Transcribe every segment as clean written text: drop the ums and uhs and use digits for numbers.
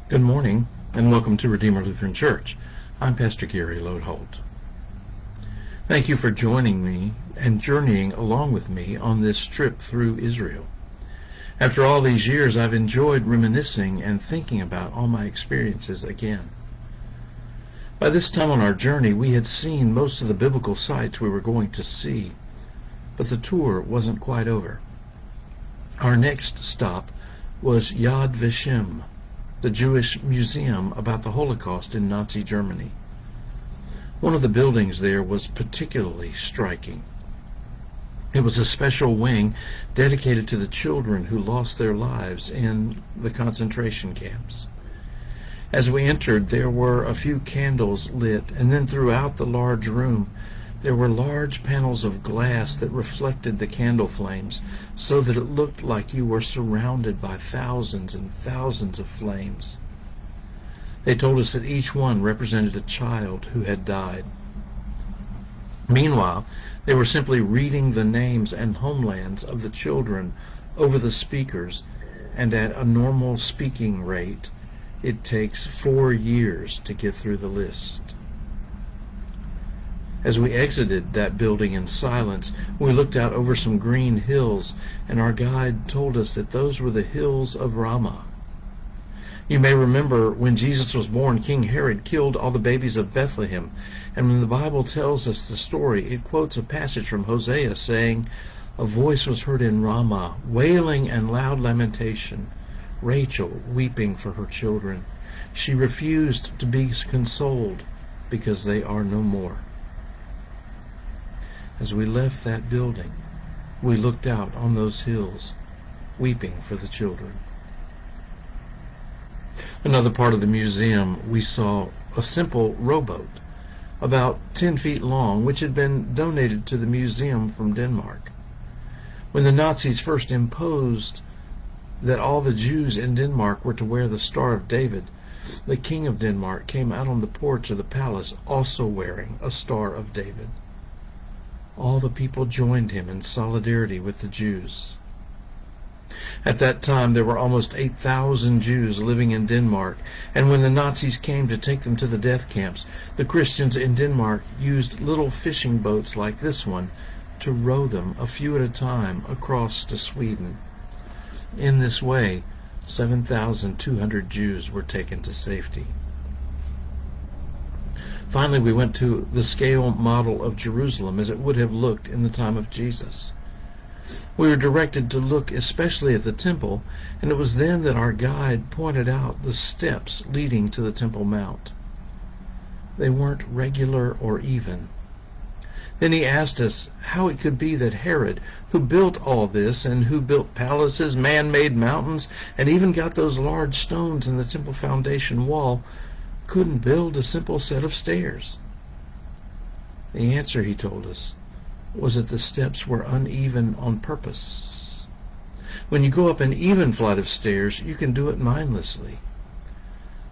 Good morning, and welcome to Redeemer Lutheran Church. I'm Pastor Gary Lodeholt. Thank you for joining me and journeying along with me on this trip through Israel. After all these years, I've enjoyed reminiscing and thinking about all my experiences again. By this time on our journey, we had seen most of the biblical sites we were going to see, but the tour wasn't quite over. Our next stop was Yad Vashem, the Jewish museum about the Holocaust in Nazi Germany. One of the buildings there was particularly striking. It was a special wing dedicated to the children who lost their lives in the concentration camps. As we entered, there were a few candles lit, and then throughout the large room there were large panels of glass that reflected the candle flames so that it looked like you were surrounded by thousands and thousands of flames. They told us that each one represented a child who had died. Meanwhile, they were simply reading the names and homelands of the children over the speakers, and at a normal speaking rate, it takes 4 years to get through the list. As we exited that building in silence, we looked out over some green hills, and our guide told us that those were the hills of Ramah. You may remember when Jesus was born, King Herod killed all the babies of Bethlehem, and when the Bible tells us the story, it quotes a passage from Hosea saying, "A voice was heard in Ramah, wailing and loud lamentation, Rachel weeping for her children. She refused to be consoled because they are no more." As we left that building, we looked out on those hills, weeping for the children. Another part of the museum, we saw a simple rowboat, about 10 feet long, which had been donated to the museum from Denmark. When the Nazis first imposed that all the Jews in Denmark were to wear the Star of David, the King of Denmark came out on the porch of the palace also wearing a Star of David. All the people joined him in solidarity with the Jews. At that time, there were almost 8,000 Jews living in Denmark, and when the Nazis came to take them to the death camps, the Christians in Denmark used little fishing boats like this one to row them a few at a time across to Sweden. In this way, 7,200 Jews were taken to safety. Finally, we went to the scale model of Jerusalem as it would have looked in the time of Jesus. We were directed to look especially at the temple, and it was then that our guide pointed out the steps leading to the Temple Mount. They weren't regular or even. Then he asked us how it could be that Herod, who built all this and who built palaces, man-made mountains, and even got those large stones in the temple foundation wall, couldn't build a simple set of stairs. The answer, he told us, was that the steps were uneven on purpose. When you go up an even flight of stairs, you can do it mindlessly.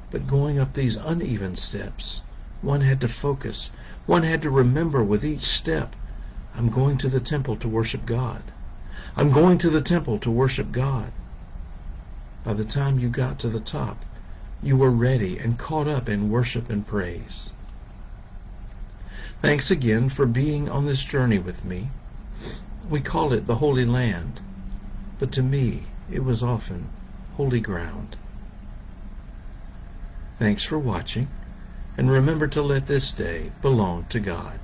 But going up these uneven steps, one had to focus. One had to remember with each step, I'm going to the temple to worship God. I'm going to the temple to worship God. By the time you got to the top, you were ready and caught up in worship and praise. Thanks again for being on this journey with me. We call it the Holy Land, but to me it was often holy ground. Thanks for watching, and remember to let this day belong to God.